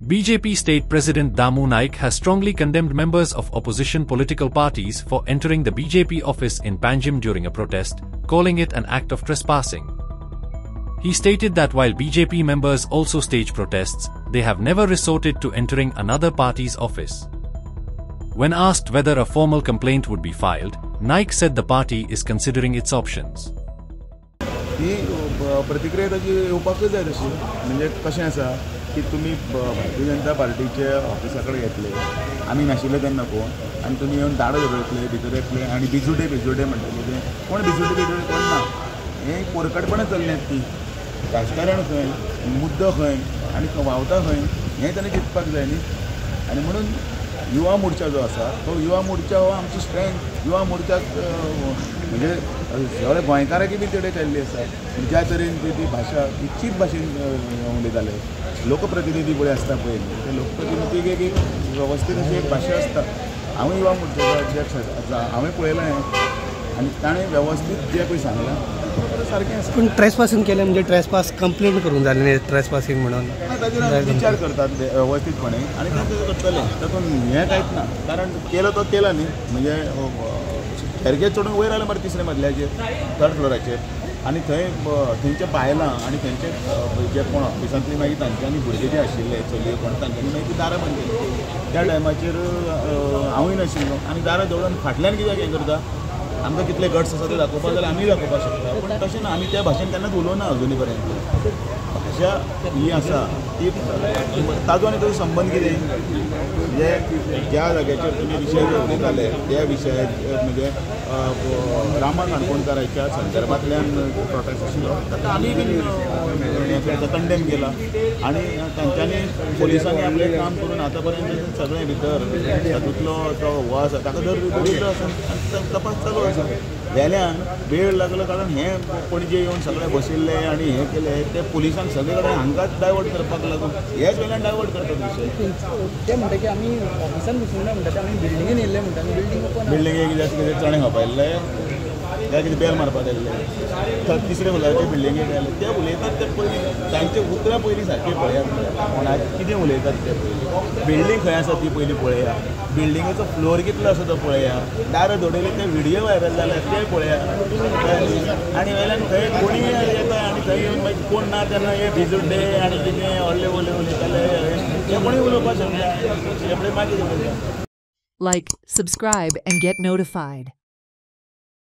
BJP State President Damu Naik has strongly condemned members of opposition political parties for entering the BJP office in Panjim during a protest, calling it an act of trespassing. He stated that while BJP members also stage protests, they have never resorted to entering another party's office. When asked whether a formal complaint would be filed, Naik said the party is considering its options. ही प्रतिक्रिया ताची येवपाकच जाय तशी म्हणजे कशें आसा की तुमी भारतीय जनता पार्टीचे ऑफिसा कडेन येतले आमी नाशिल्ले तेन्ना कोण आनी तुमी येवन दाडो धरतले भितर येतले आनी बिजुटे म्हणटले कोण बिजुटे कोण ना हें पोरकटपणां चल्ल्यात ती राजकारण खंय मुद्दो खंय आनी वावता खंय हें ताणें चिंतपाक जाय न्ही आनी म्हणून युवा मोर्चा जो आसा तो युवा मोर्चा हो आमची स्ट्रेंथ युवा मोर्चाक म्हणजे सगळे गोंयकारांकी बी तेडे केल्ली आसा ज्या तरेन ती भाशा इच्छीत भाशेन उलयताले लोकप्रतिनिधी पळय आसता पळय ते लोकप्रतिनिधीक एक वेवस्थीत अशी एक भाशा आसता हांवूय युवा मोर्चाचो अध्यक्ष हांवें पळयलें आनी ताणें वेवस्थीत जें पळय सांगलां सारकें आसा पूण ट्रेसपासिंग केलें म्हणजे ट्रेसपास कंप्लेंट करूंक जालें न्ही ट्रेसपासिंग म्हणून ताजेर विचार करतात वेवस्थीतपणे आनी ते करतले तातूंत हें कांयच ना कारण केलो तो केला न्ही म्हणजे हेरगे चडून वयर आयले मरे तिसऱ्या मजल्याचेर थर्ड फ्लोराचेर आनी थंयचे बायलां आनी थंयचे जे कोण ऑफिसांतली मागीर तांच्यांनी भुरगे जे आशिल्ले चलयो कोण तांच्यांनी मागीर ती दारां बंद केली त्या टायमाचेर हांवूय नाशिल्लो आनी दारां दवरून फाटल्यान कित्याक हें करता आमकां कितले गट्स आसा ते दाखोवपाक जाल्यार आमी दाखोवपाक शकता पूण तशें ना आमी त्या भाशेन केन्नाच उलोवना अजुनी पर्यंत भाशा ही आसा ती ताजो आनी ताजो संबंद कितें जे ज्या जाग्याचेर तुमी विशय उलयताले त्या विशयार म्हणजे रामा काणकोणकाराच्या संदर्भांतल्यान प्रोटेस्ट आशिल्लो ताका आमी बी कंडेम केला आनी तांच्यांनी पुलिसांनी आपलें काम करून आतां पर्यंत सगळें भितर तातूंतलो तो हो आसा ताका दवरिल्लो आसा आनी तपास चालू आसा वेल्यान वेळ लागलो कारण हें पणजे येवन सगळे बशिल्ले आनी हें केलें ते पुलिसांक सगळे कडेन हांगाच डायवर्ट करपाक लागून हेच वेल्यान डायवर्ट करतात विशय ते म्हणटा की आमी ऑफिसान बसून ना म्हणटा आमी बिल्डिंगेन येयल्ले म्हणटा बिल्डिंगेक कितें चणे खावपायल्ले काय कितें बेल मारपाक आयिल्ले तिसरे फ्लोराचे बिल्डिंगेक आयले ते उलयतात ते पयलीं तांचे उतरां पयलीं सारकें पळयात कोणाक कितें उलयतात ते पयलीं बिल्डींग खंय आसा ती पयलीं पळया बिल्डिंगेचो फ्लोर कितलो आसा तो पळया दारां जोडयले ते व्हिडियो व्हायरल जाल्यात ते पळया आनी वेल्यान थंय कोणीय येता आनी थंय येवन मागीर कोण ना तेन्ना हे भिजुड्डे आनी कितें व्हडले उलयताले ते कोणूय उलोवपाक शकता हे मागीर Like, subscribe, and get notified.